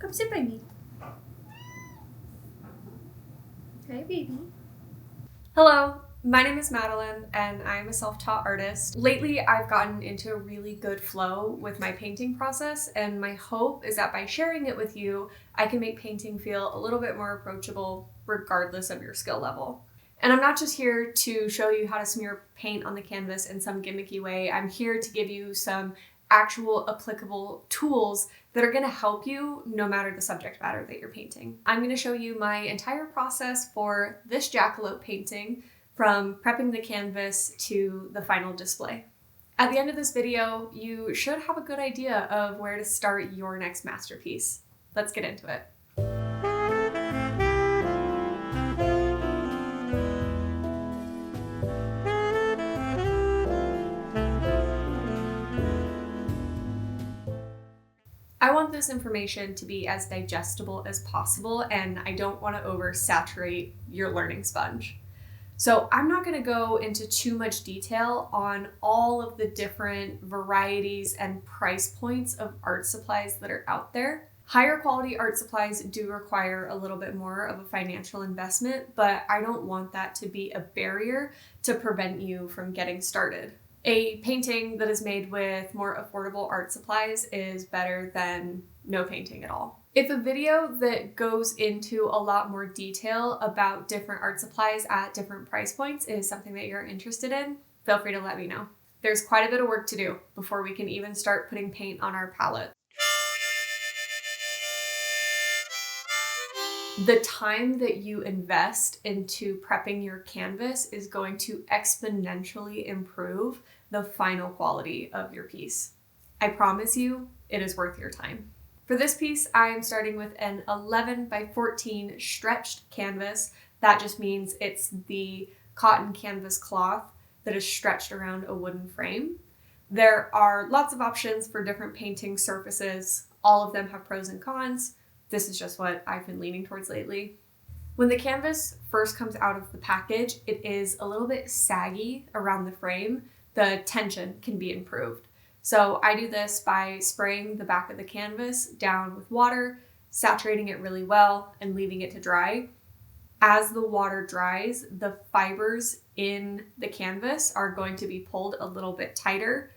Come sit by me. Hi, baby. Hello, my name is Madeline and I'm a self-taught artist. Lately, I've gotten into a really good flow with my painting process, and my hope is that by sharing it with you, I can make painting feel a little bit more approachable regardless of your skill level. And I'm not just here to show you how to smear paint on the canvas in some gimmicky way. I'm here to give you some actual applicable tools that are going to help you no matter the subject matter that you're painting. I'm going to show you my entire process for this jackalope painting, from prepping the canvas to the final display. At the end of this video, you should have a good idea of where to start your next masterpiece. Let's get into it. I want this information to be as digestible as possible, and I don't want to oversaturate your learning sponge. So I'm not going to go into too much detail on all of the different varieties and price points of art supplies that are out there. Higher quality art supplies do require a little bit more of a financial investment, but I don't want that to be a barrier to prevent you from getting started. A painting that is made with more affordable art supplies is better than no painting at all. If a video that goes into a lot more detail about different art supplies at different price points is something that you're interested in, feel free to let me know. There's quite a bit of work to do before we can even start putting paint on our palette. The time that you invest into prepping your canvas is going to exponentially improve the final quality of your piece. I promise you, it is worth your time. For this piece, I am starting with an 11 by 14 stretched canvas. That just means it's the cotton canvas cloth that is stretched around a wooden frame. There are lots of options for different painting surfaces. All of them have pros and cons. This is just what I've been leaning towards lately. When the canvas first comes out of the package, it is a little bit saggy around the frame. The tension can be improved. So I do this by spraying the back of the canvas down with water, saturating it really well, and leaving it to dry. As the water dries, the fibers in the canvas are going to be pulled a little bit tighter,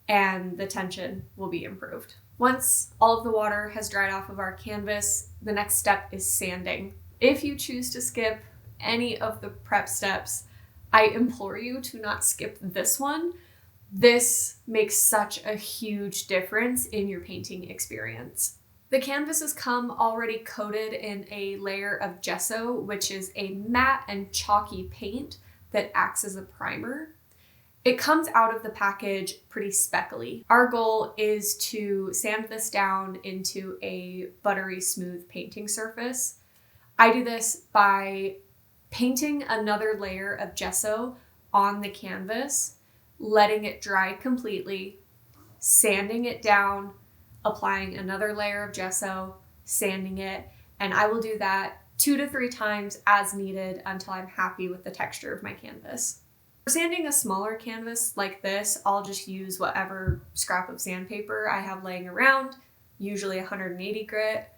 and the tension will be improved. Once all of the water has dried off of our canvas, the next step is sanding. If you choose to skip any of the prep steps, I implore you to not skip this one. This makes such a huge difference in your painting experience. The canvases come already coated in a layer of gesso, which is a matte and chalky paint that acts as a primer. It comes out of the package pretty speckly. Our goal is to sand this down into a buttery smooth painting surface. I do this by painting another layer of gesso on the canvas, letting it dry completely, sanding it down, applying another layer of gesso, sanding it, and I will do that 2 to 3 times as needed until I'm happy with the texture of my canvas. For sanding a smaller canvas like this, I'll just use whatever scrap of sandpaper I have laying around, usually 180 grit.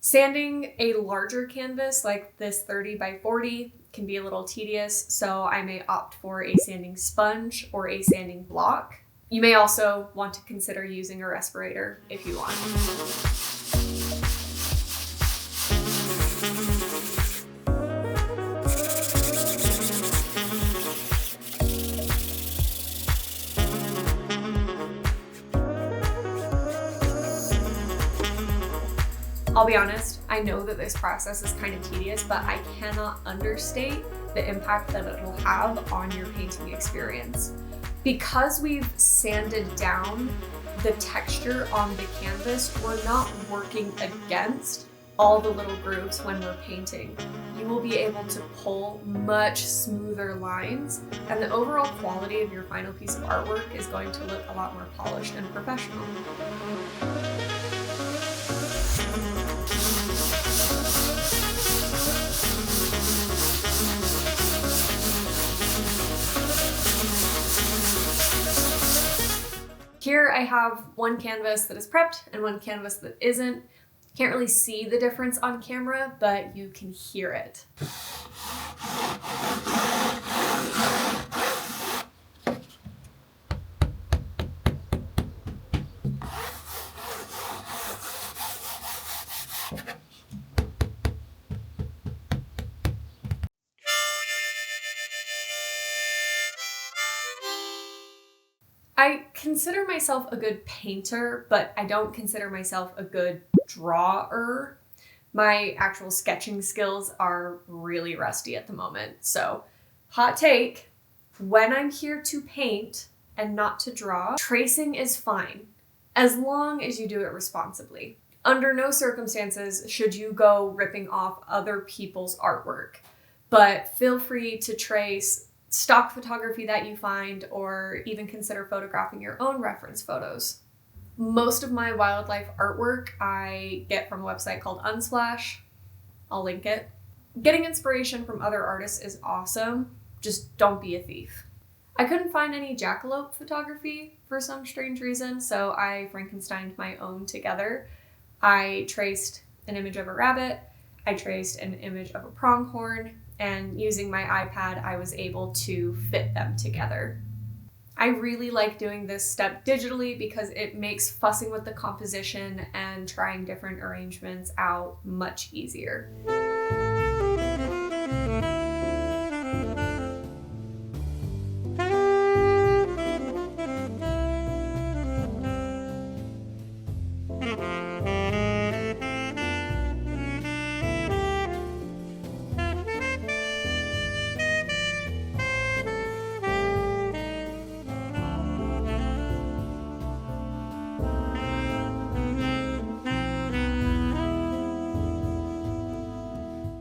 Sanding a larger canvas like this 30 by 40 can be a little tedious, so I may opt for a sanding sponge or a sanding block. You may also want to consider using a respirator if you want. I'll be honest, I know that this process is kind of tedious, but I cannot understate the impact that it will have on your painting experience. Because we've sanded down the texture on the canvas, we're not working against all the little grooves when we're painting. You will be able to pull much smoother lines, and the overall quality of your final piece of artwork is going to look a lot more polished and professional. Here I have one canvas that is prepped and one canvas that isn't. Can't really see the difference on camera, but you can hear it. I consider myself a good painter, but I don't consider myself a good drawer. My actual sketching skills are really rusty at the moment. So, hot take, when I'm here to paint and not to draw, tracing is fine, as long as you do it responsibly. Under no circumstances should you go ripping off other people's artwork, but feel free to trace stock photography that you find, or even consider photographing your own reference photos. Most of my wildlife artwork I get from a website called Unsplash. I'll link it. Getting inspiration from other artists is awesome, just don't be a thief. I couldn't find any jackalope photography for some strange reason, so I Frankensteined my own together. I traced an image of a rabbit, I traced an image of a pronghorn, and using my iPad, I was able to fit them together. I really like doing this step digitally because it makes fussing with the composition and trying different arrangements out much easier.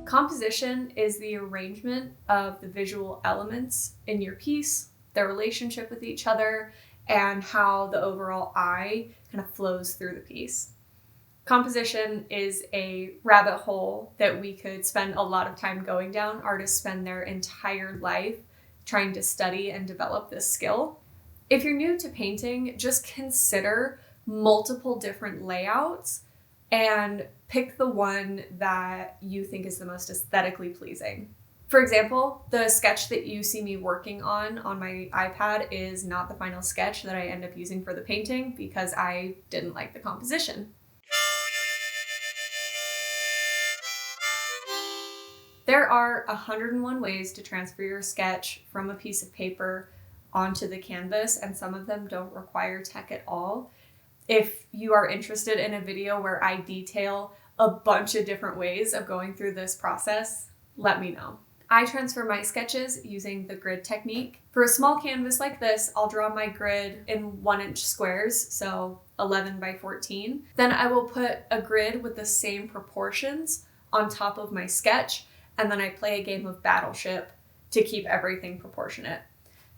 Composition is the arrangement of the visual elements in your piece, their relationship with each other, and how the overall eye kind of flows through the piece. Composition is a rabbit hole that we could spend a lot of time going down. Artists spend their entire life trying to study and develop this skill. If you're new to painting, just consider multiple different layouts and pick the one that you think is the most aesthetically pleasing. For example, the sketch that you see me working on my iPad is not the final sketch that I end up using for the painting because I didn't like the composition. There are 101 ways to transfer your sketch from a piece of paper onto the canvas, and some of them don't require tech at all. If you are interested in a video where I detail a bunch of different ways of going through this process, let me know. I transfer my sketches using the grid technique. For a small canvas like this, I'll draw my grid in 1-inch squares, so 11 by 14. Then I will put a grid with the same proportions on top of my sketch, and then I play a game of Battleship to keep everything proportionate.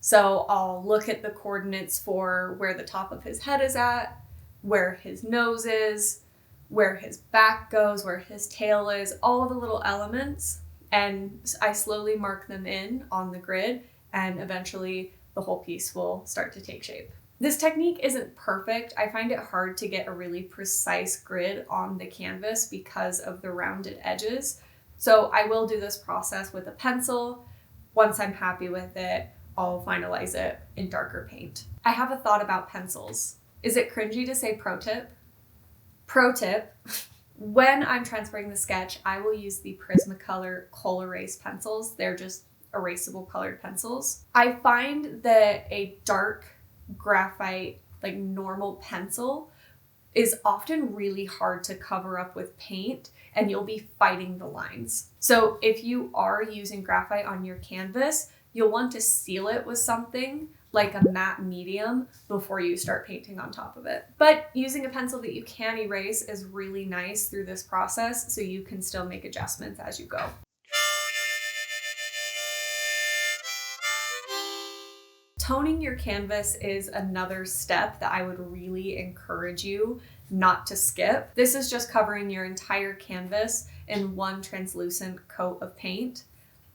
So I'll look at the coordinates for where the top of his head is at, where his nose is, where his back goes, where his tail is, all of the little elements, and I slowly mark them in on the grid, and eventually the whole piece will start to take shape. This technique isn't perfect. I find it hard to get a really precise grid on the canvas because of the rounded edges. So I will do this process with a pencil. Once I'm happy with it, I'll finalize it in darker paint. I have a thought about pencils. Is it cringy to say pro tip? Pro tip, when I'm transferring the sketch, I will use the Prismacolor Kohl Erase pencils. They're just erasable colored pencils. I find that a dark graphite, like normal pencil, is often really hard to cover up with paint, and you'll be fighting the lines. So if you are using graphite on your canvas, you'll want to seal it with something like a matte medium before you start painting on top of it. But using a pencil that you can erase is really nice through this process, so you can still make adjustments as you go. Toning your canvas is another step that I would really encourage you not to skip. This is just covering your entire canvas in one translucent coat of paint.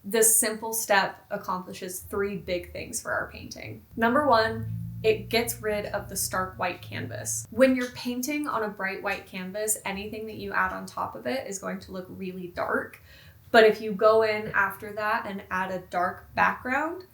This simple step accomplishes 3 big things for our painting. Number 1, it gets rid of the stark white canvas. When you're painting on a bright white canvas, anything that you add on top of it is going to look really dark. But if you go in after that and add a dark background,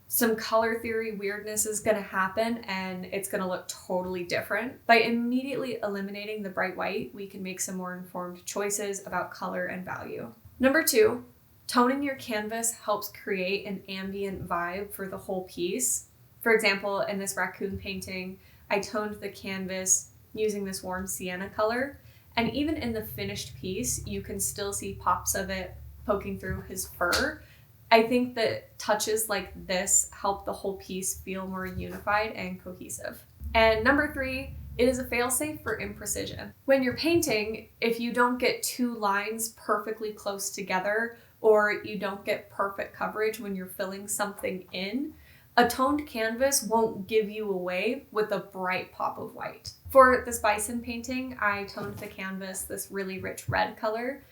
some color theory weirdness is going to happen and it's going to look totally different. By immediately eliminating the bright white, we can make some more informed choices about color and value. Number 2, toning your canvas helps create an ambient vibe for the whole piece. For example, in this raccoon painting, I toned the canvas using this warm sienna color. And even in the finished piece, you can still see pops of it poking through his fur. I think that touches like this help the whole piece feel more unified and cohesive. And number 3, it is a failsafe for imprecision. When you're painting, if you don't get 2 lines perfectly close together, or you don't get perfect coverage when you're filling something in, a toned canvas won't give you away with a bright pop of white. For this bison painting, I toned the canvas this really rich red color.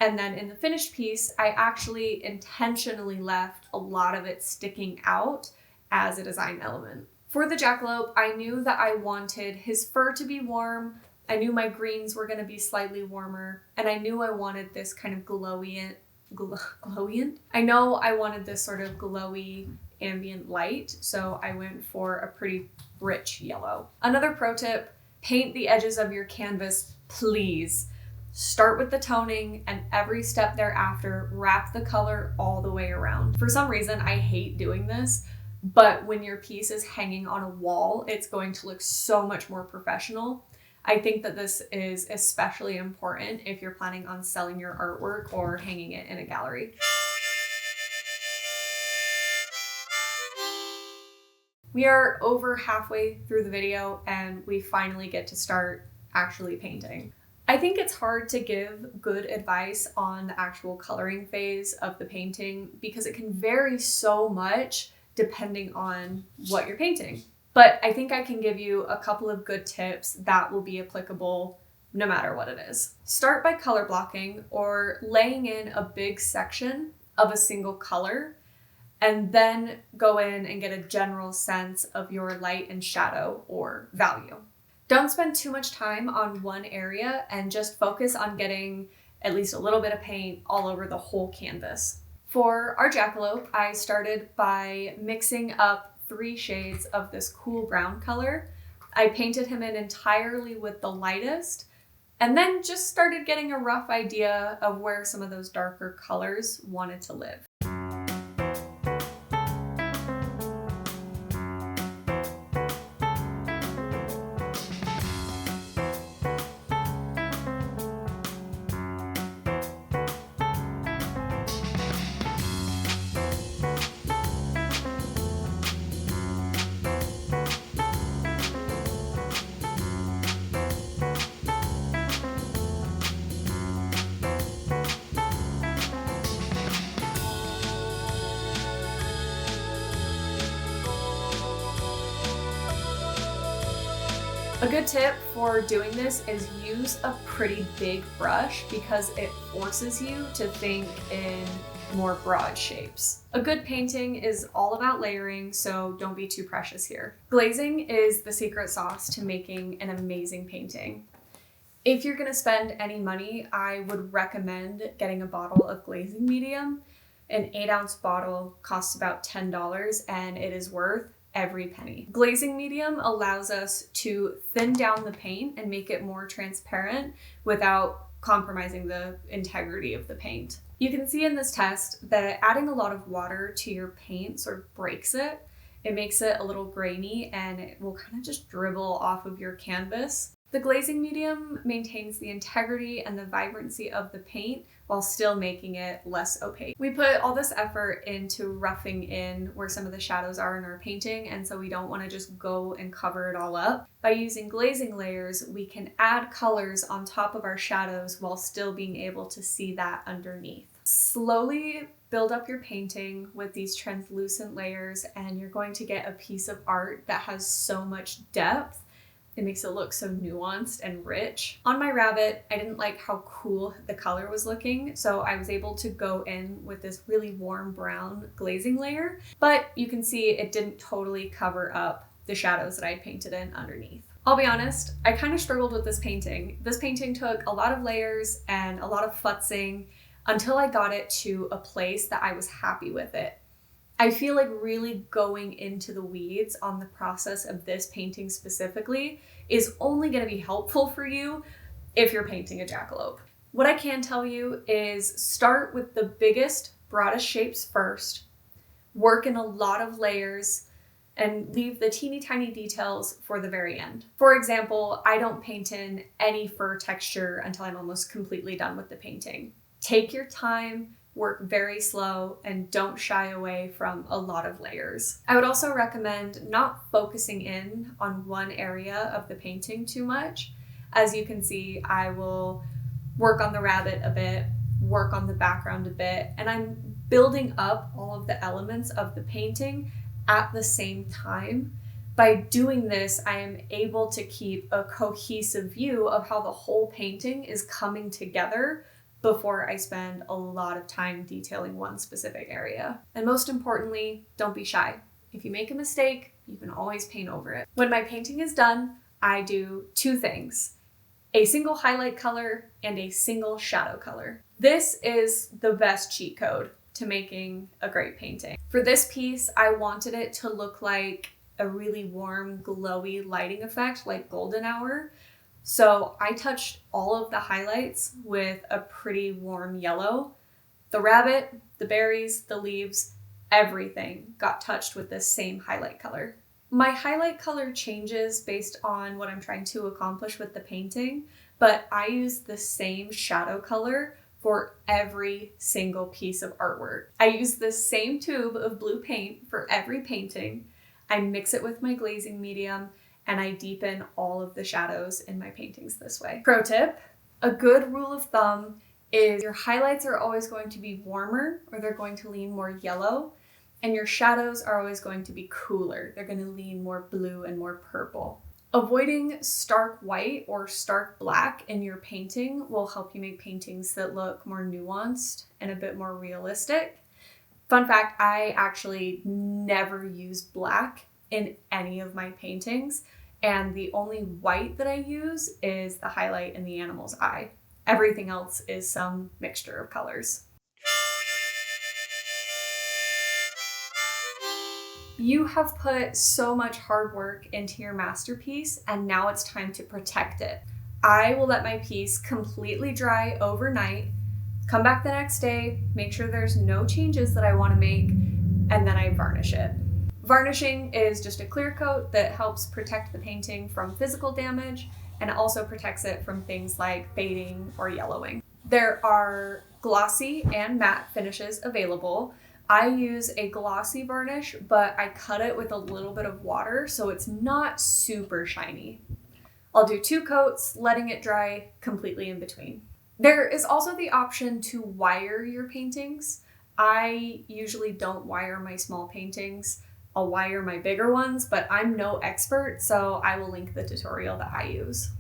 And then in the finished piece, I actually intentionally left a lot of it sticking out as a design element. For the jackalope, I knew that I wanted his fur to be warm. I knew my greens were going to be slightly warmer. And I knew I wanted this kind of glowient? I know I wanted this sort of glowy ambient light. So I went for a pretty rich yellow. Another pro tip, paint the edges of your canvas, please. Start with the toning and every step thereafter, wrap the color all the way around. For some reason, I hate doing this, but when your piece is hanging on a wall, it's going to look so much more professional. I think that this is especially important if you're planning on selling your artwork or hanging it in a gallery. We are over halfway through the video and we finally get to start actually painting. I think it's hard to give good advice on the actual coloring phase of the painting because it can vary so much depending on what you're painting. But I think I can give you a couple of good tips that will be applicable no matter what it is. Start by color blocking or laying in a big section of a single color and then go in and get a general sense of your light and shadow or value. Don't spend too much time on one area and just focus on getting at least a little bit of paint all over the whole canvas. For our jackalope, I started by mixing up 3 shades of this cool brown color. I painted him in entirely with the lightest and then just started getting a rough idea of where some of those darker colors wanted to live. A good tip for doing this is use a pretty big brush because it forces you to think in more broad shapes. A good painting is all about layering, so don't be too precious here. Glazing is the secret sauce to making an amazing painting. If you're gonna spend any money, I would recommend getting a bottle of glazing medium. An 8-ounce bottle costs about $10 and it is worth every penny. Glazing medium allows us to thin down the paint and make it more transparent without compromising the integrity of the paint. You can see in this test that adding a lot of water to your paint sort of breaks it. It makes it a little grainy and it will kind of just dribble off of your canvas. The glazing medium maintains the integrity and the vibrancy of the paint while still making it less opaque. We put all this effort into roughing in where some of the shadows are in our painting, and so we don't want to just go and cover it all up. By using glazing layers, we can add colors on top of our shadows while still being able to see that underneath. Slowly build up your painting with these translucent layers, and you're going to get a piece of art that has so much depth. It makes it look so nuanced and rich. On my rabbit, I didn't like how cool the color was looking, so I was able to go in with this really warm brown glazing layer, but you can see it didn't totally cover up the shadows that I had painted in underneath. I'll be honest, I kind of struggled with this painting. This painting took a lot of layers and a lot of futzing until I got it to a place that I was happy with it. I feel like really going into the weeds on the process of this painting specifically is only going to be helpful for you if you're painting a jackalope. What I can tell you is start with the biggest, broadest shapes first, work in a lot of layers, and leave the teeny tiny details for the very end. For example, I don't paint in any fur texture until I'm almost completely done with the painting. Take your time, work very slow, and don't shy away from a lot of layers. I would also recommend not focusing in on one area of the painting too much. As you can see, I will work on the rabbit a bit, work on the background a bit, and I'm building up all of the elements of the painting at the same time. By doing this, I am able to keep a cohesive view of how the whole painting is coming together before I spend a lot of time detailing one specific area. And most importantly, don't be shy. If you make a mistake, you can always paint over it. When my painting is done, I do two things: a single highlight color and a single shadow color. This is the best cheat code to making a great painting. For this piece, I wanted it to look like a really warm, glowy lighting effect like golden hour. So I touched all of the highlights with a pretty warm yellow. The rabbit, the berries, the leaves, everything got touched with this same highlight color. My highlight color changes based on what I'm trying to accomplish with the painting, but I use the same shadow color for every single piece of artwork. I use the same tube of blue paint for every painting. I mix it with my glazing medium, and I deepen all of the shadows in my paintings this way. Pro tip, a good rule of thumb is your highlights are always going to be warmer, or they're going to lean more yellow, and your shadows are always going to be cooler. They're going to lean more blue and more purple. Avoiding stark white or stark black in your painting will help you make paintings that look more nuanced and a bit more realistic. Fun fact, I actually never use black in any of my paintings, and the only white that I use is the highlight in the animal's eye. Everything else is some mixture of colors. You have put so much hard work into your masterpiece, and now it's time to protect it. I will let my piece completely dry overnight, come back the next day, make sure there's no changes that I want to make, and then I varnish it. Varnishing is just a clear coat that helps protect the painting from physical damage, and it also protects it from things like fading or yellowing. There are glossy and matte finishes available. I use a glossy varnish, but I cut it with a little bit of water so it's not super shiny. I'll do 2 coats, letting it dry completely in between. There is also the option to wire your paintings. I usually don't wire my small paintings. I'll wire my bigger ones, but I'm no expert, so I will link the tutorial that I use.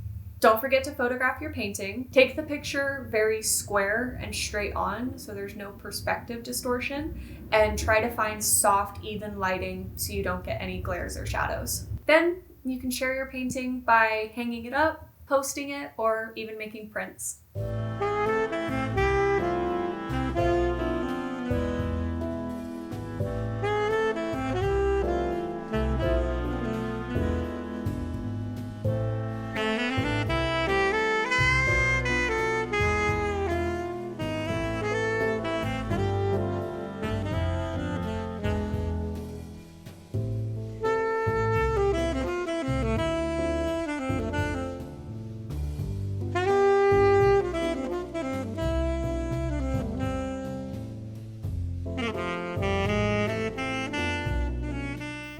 Don't forget to photograph your painting. Take the picture very square and straight on so there's no perspective distortion, and try to find soft, even lighting so you don't get any glares or shadows. Then you can share your painting by hanging it up, posting it, or even making prints.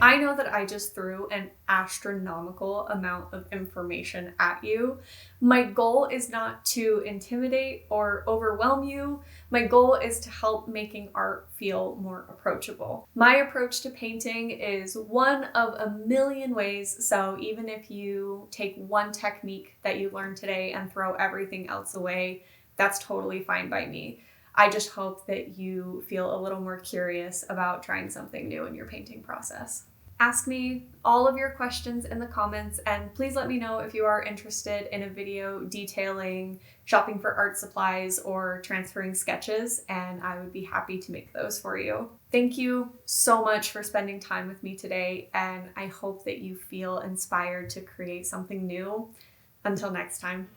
I know that I just threw an astronomical amount of information at you. My goal is not to intimidate or overwhelm you. My goal is to help making art feel more approachable. My approach to painting is one of a million ways, so even if you take one technique that you learned today and throw everything else away, that's totally fine by me. I just hope that you feel a little more curious about trying something new in your painting process. Ask me all of your questions in the comments, and please let me know if you are interested in a video detailing shopping for art supplies or transferring sketches, and I would be happy to make those for you. Thank you so much for spending time with me today, and I hope that you feel inspired to create something new. Until next time.